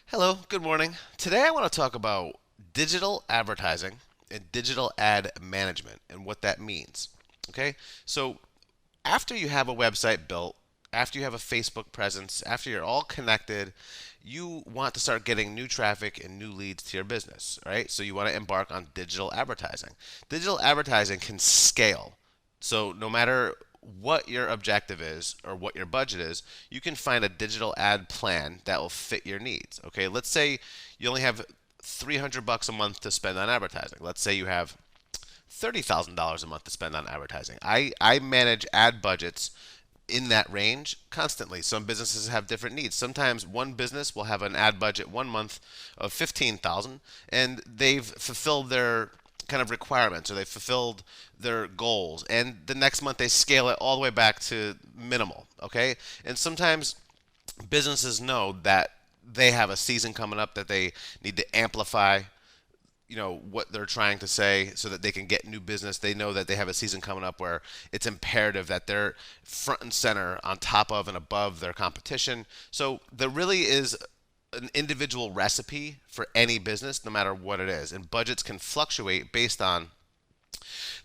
Hello, good morning. Today I want to talk about digital advertising and digital ad management and what that means. Okay? So, after you have a website built, after you have a Facebook presence, after you're all connected, you want to start getting new traffic and new leads to your business, right? So, you want to embark on digital advertising. Digital advertising can scale. So no matter what your objective is or what your budget is, you can find a digital ad plan that will fit your needs. Okay, let's say you only have $300 a month to spend on advertising. Let's say you have $30,000 a month to spend on advertising. I manage ad budgets in that range constantly. Some businesses have different needs. Sometimes one business will have an ad budget one month of 15,000 and they've fulfilled their kind of requirements or they've fulfilled their goals and the next month they scale it all the way back to minimal, okay? And sometimes businesses know that they have a season coming up that they need to amplify what they're trying to say so that they can get new business. They know that they have a season coming up where it's imperative that they're front and center on top of and above their competition. So there really is an individual recipe for any business no matter what it is, and budgets can fluctuate based on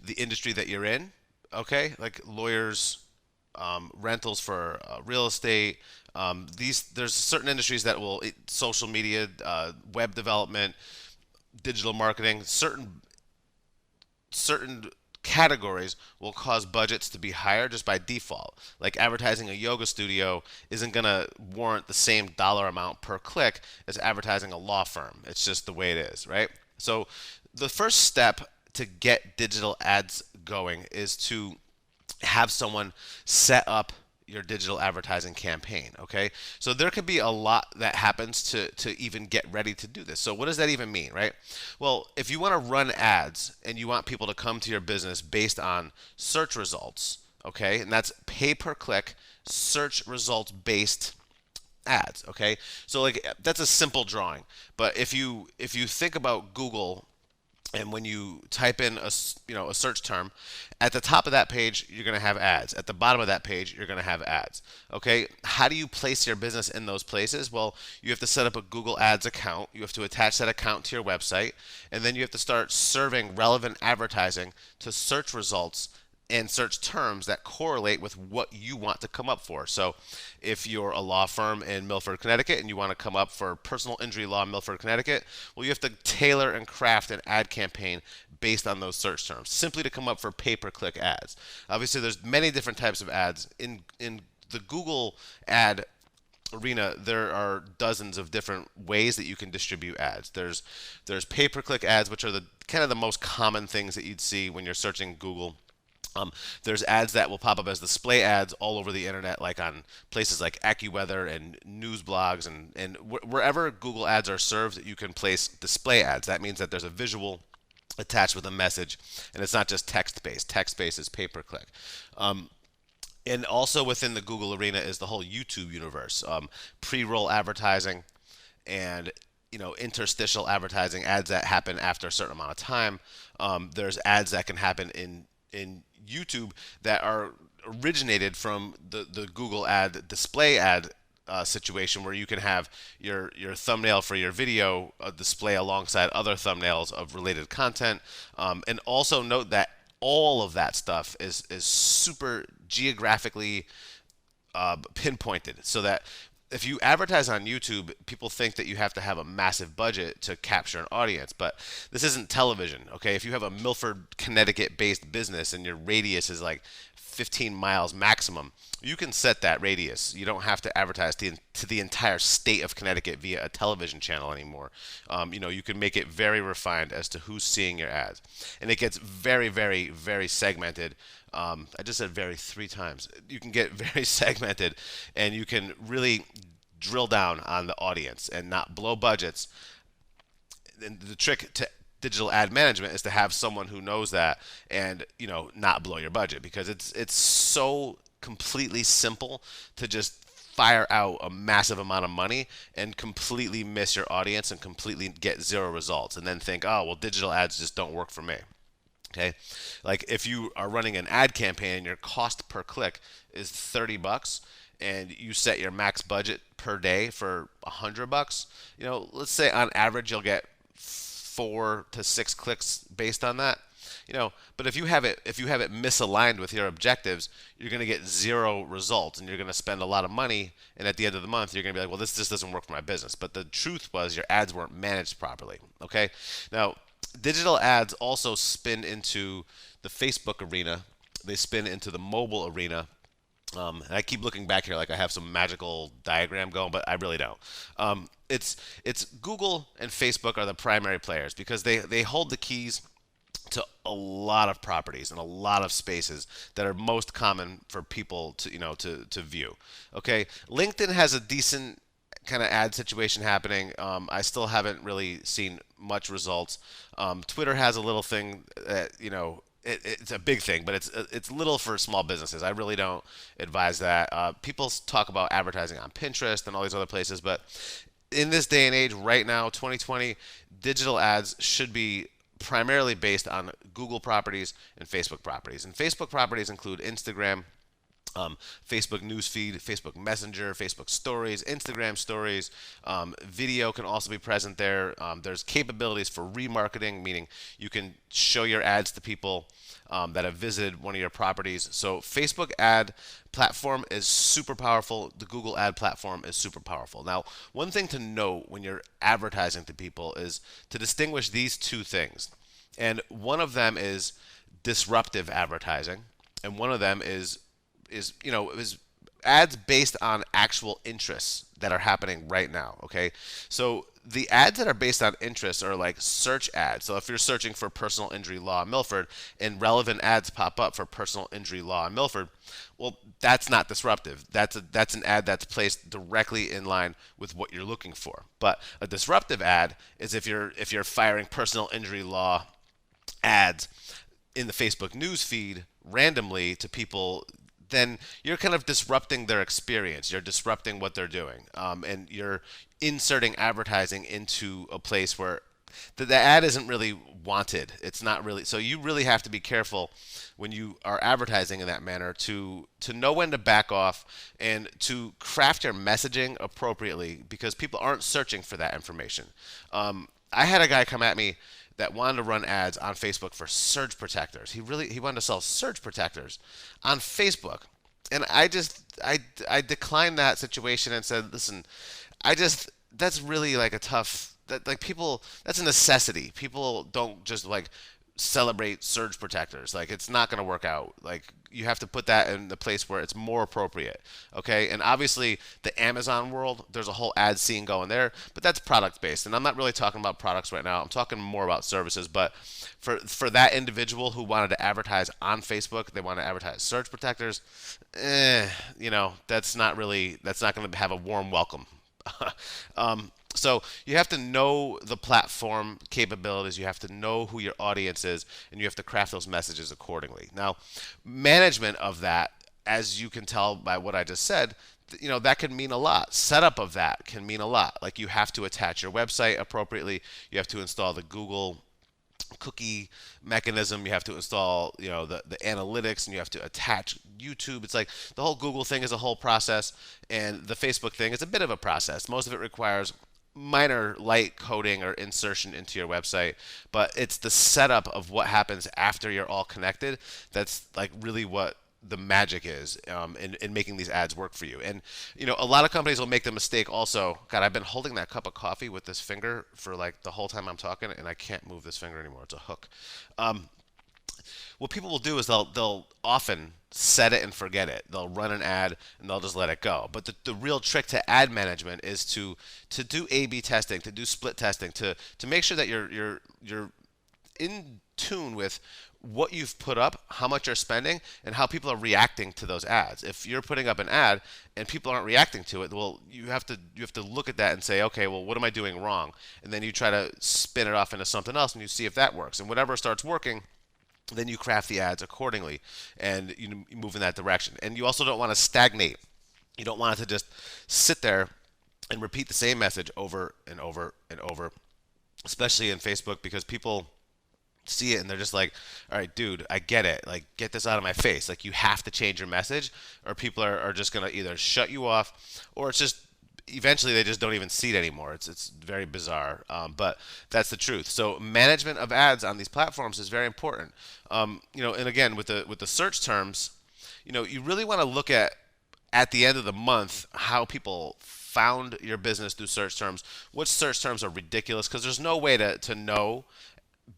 the industry that you're in. Okay, like lawyers, rentals for real estate. These there's certain industries that will social media, web development, digital marketing, certain categories will cause budgets to be higher just by default. Like advertising a yoga studio isn't going to warrant the same dollar amount per click as advertising a law firm. It's just the way it is, right? So the first step to get digital ads going is to have someone set up your digital advertising campaign. Okay, so there could be a lot that happens to even get ready to do this. So what does that even mean, right? Well, if you want to run ads and you want people to come to your business based on search results, okay, and that's pay per click, search results based ads. Okay, so like that's a simple drawing, but if you think about Google, and when you type in a search term, at the top of that page you're going to have ads. At the bottom of that page you're going to have ads. Okay, how do you place your business in those places? Well, you have to set up a Google Ads account. You have to attach that account to your website, and then you have to start serving relevant advertising to search results and search terms that correlate with what you want to come up for. So, if you're a law firm in Milford, Connecticut, and you want to come up for personal injury law in Milford, Connecticut, well, you have to tailor and craft an ad campaign based on those search terms, simply to come up for pay-per-click ads. Obviously, there's many different types of ads in the Google ad arena. There are dozens of different ways that you can distribute ads. There's pay-per-click ads, which are the kind of the most common things that you'd see when you're searching Google. There's ads that will pop up as display ads all over the internet, like on places like AccuWeather and news blogs, and wherever Google ads are served, you can place display ads. That means that there's a visual attached with a message, and it's not just text based. Text based is pay per click. And also within the Google arena is the whole YouTube universe, pre-roll advertising, and interstitial advertising, ads that happen after a certain amount of time. There's ads that can happen in YouTube that are originated from the Google ad display ad situation, where you can have your thumbnail for your video display alongside other thumbnails of related content. And also note that all of that stuff is super geographically pinpointed, so that if you advertise on YouTube, people think that you have to have a massive budget to capture an audience, but this isn't television, okay? If you have a Milford, Connecticut based business and your radius is like 15 miles maximum, you can set that radius. You don't have to advertise to the entire state of Connecticut via a television channel anymore. You can make it very refined as to who's seeing your ads. And it gets very, very, very segmented. I just said very three times. You can get very segmented, and you can really drill down on the audience and not blow budgets. And the trick to digital ad management is to have someone who knows that, and not blow your budget, because it's so completely simple to just fire out a massive amount of money and completely miss your audience and completely get zero results, and then think, oh well, digital ads just don't work for me. Okay, like if you are running an ad campaign, your cost per click is $30, and you set your max budget per day for $100, let's say on average you'll get 4 to 6 clicks based on that. But if you have it misaligned with your objectives, you're going to get zero results, and you're going to spend a lot of money, and at the end of the month you're going to be like, well, this just doesn't work for my business. But the truth was your ads weren't managed properly. Okay. Now, digital ads also spin into the Facebook arena. They spin into the mobile arena. And I keep looking back here like I have some magical diagram going, but I really don't. It's Google and Facebook are the primary players because they hold the keys to a lot of properties and a lot of spaces that are most common for people to view. Okay, LinkedIn has a decent kind of ad situation happening. I still haven't really seen much results. Twitter has a little thing that it's a big thing, but it's little for small businesses. I really don't advise that. People talk about advertising on Pinterest and all these other places, but in this day and age, right now, 2020, digital ads should be primarily based on Google properties and Facebook properties. And Facebook properties include Instagram, Facebook newsfeed, Facebook Messenger, Facebook Stories, Instagram Stories. Video can also be present there. There's capabilities for remarketing, meaning you can show your ads to people that have visited one of your properties. So Facebook ad platform is super powerful. The Google ad platform is super powerful. Now, one thing to note when you're advertising to people is to distinguish these two things. And one of them is disruptive advertising, and one of them is ads based on actual interests that are happening right now. Okay, so the ads that are based on interests are like search ads. So if you're searching for personal injury law in Milford and relevant ads pop up for personal injury law in Milford, well, that's not disruptive. That's an ad that's placed directly in line with what you're looking for. But a disruptive ad is if you're firing personal injury law ads in the Facebook news feed randomly to people, then you're kind of disrupting their experience. You're disrupting what they're doing, and you're inserting advertising into a place where the ad isn't really wanted. It's not really. So you really have to be careful when you are advertising in that manner to know when to back off and to craft your messaging appropriately because people aren't searching for that information. I had a guy come at me that wanted to run ads on Facebook for surge protectors. He wanted to sell surge protectors on Facebook, and I declined that situation and said, listen, that's really like a tough that like people that's a necessity. People don't just like celebrate surge protectors. Like it's not going to work out. Like you have to put that in the place where it's more appropriate. Okay? And obviously the Amazon world, there's a whole ad scene going there, but that's product based. And I'm not really talking about products right now. I'm talking more about services, but for that individual who wanted to advertise on Facebook, they want to advertise surge protectors, that's not going to have a warm welcome. So you have to know the platform capabilities, you have to know who your audience is, and you have to craft those messages accordingly. Now, management of that, as you can tell by what I just said, that can mean a lot. Setup of that can mean a lot. Like you have to attach your website appropriately, you have to install the Google cookie mechanism, you have to install the analytics, and you have to attach YouTube. It's like the whole Google thing is a whole process, and the Facebook thing is a bit of a process. Most of it requires minor light coding or insertion into your website, but it's the setup of what happens after you're all connected that's like really what the magic is in making these ads work for you. And a lot of companies will make the mistake also. God, I've been holding that cup of coffee with this finger for like the whole time I'm talking, and I can't move this finger anymore. It's a hook. What people will do is they'll often set it and forget it. They'll run an ad and they'll just let it go. But the real trick to ad management is to do A/B testing, to do split testing, to make sure that you're in tune with what you've put up, how much you're spending, and how people are reacting to those ads. If you're putting up an ad and people aren't reacting to it, well, you have to look at that and say, okay, well, what am I doing wrong? And then you try to spin it off into something else, and you see if that works. And whatever starts working, then you craft the ads accordingly, and you move in that direction. And you also don't want to stagnate. You don't want it to just sit there and repeat the same message over and over and over, especially in Facebook, because people see it and they're just like, all right, dude, I get it. Like, get this out of my face. Like, you have to change your message, or people are just going to either shut you off, or it's just eventually they just don't even see it anymore. It's very bizarre, but that's the truth. So management of ads on these platforms is very important. And again, with the search terms, you really want to look at the end of the month how people found your business through search terms. Which search terms are ridiculous? Because there's no way to know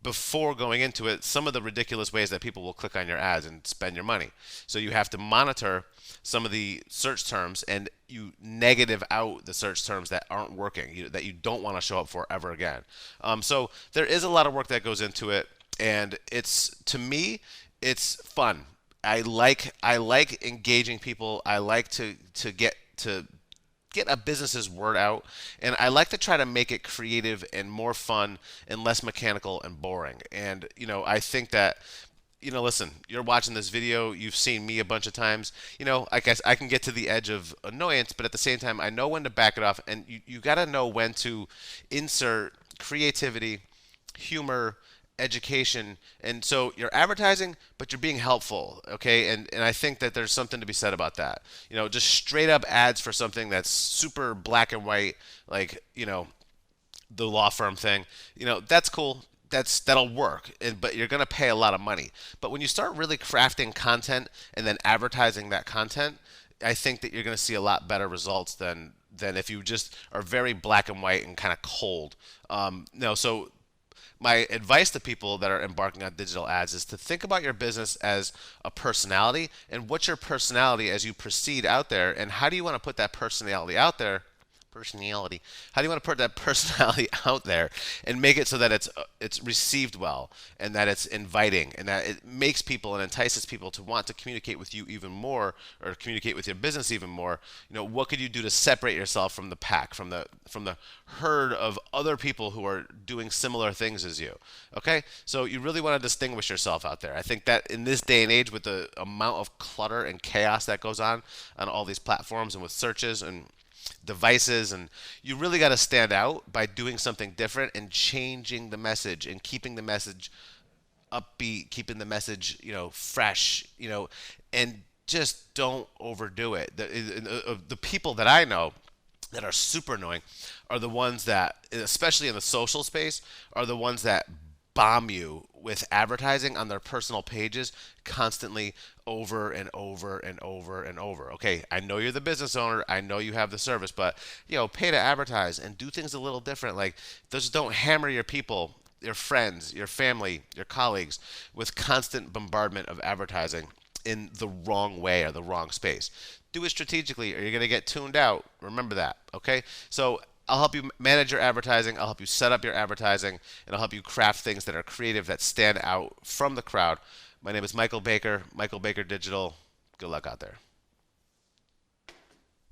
before going into it some of the ridiculous ways that people will click on your ads and spend your money. So you have to monitor some of the search terms, and you negative out the search terms that aren't working, that you don't want to show up for ever again. So there is a lot of work that goes into it, and to me, it's fun. I like engaging people. I like to get a business's word out, and I like to try to make it creative and more fun and less mechanical and boring. And I think that, listen, you're watching this video, you've seen me a bunch of times. I guess I can get to the edge of annoyance, but at the same time, I know when to back it off, and you got to know when to insert creativity, humor, education. And so you're advertising, but you're being helpful, okay? And I think that there's something to be said about that. Just straight up ads for something that's super black and white, like, the law firm thing, that's cool. That'll work, but you're going to pay a lot of money. But when you start really crafting content and then advertising that content, I think that you're going to see a lot better results than if you just are very black and white and kind of cold. So my advice to people that are embarking on digital ads is to think about your business as a personality, and what's your personality as you proceed out there, and how do you want to put that personality out there? Personality. How do you want to put that personality out there and make it so that it's received well, and that it's inviting, and that it makes people and entices people to want to communicate with you even more, or communicate with your business even more? What could you do to separate yourself from the pack, from the herd of other people who are doing similar things as you? Okay, so you really want to distinguish yourself out there. I think that in this day and age, with the amount of clutter and chaos that goes on all these platforms and with searches and devices, and you really got to stand out by doing something different and changing the message and keeping the message upbeat, keeping the message fresh, and just don't overdo it. The people that I know that are super annoying are the ones that, especially in the social space, are the ones that bomb you with advertising on their personal pages constantly, over and over and over and over. Okay, I know you're the business owner, I know you have the service, but pay to advertise and do things a little different. Like, just don't hammer your people, your friends, your family, your colleagues with constant bombardment of advertising in the wrong way or the wrong space. Do it strategically, or you're going to get tuned out. Remember that, okay? So I'll help you manage your advertising, I'll help you set up your advertising, and I'll help you craft things that are creative, that stand out from the crowd. My name is Michael Baker, Michael Baker Digital. Good luck out there.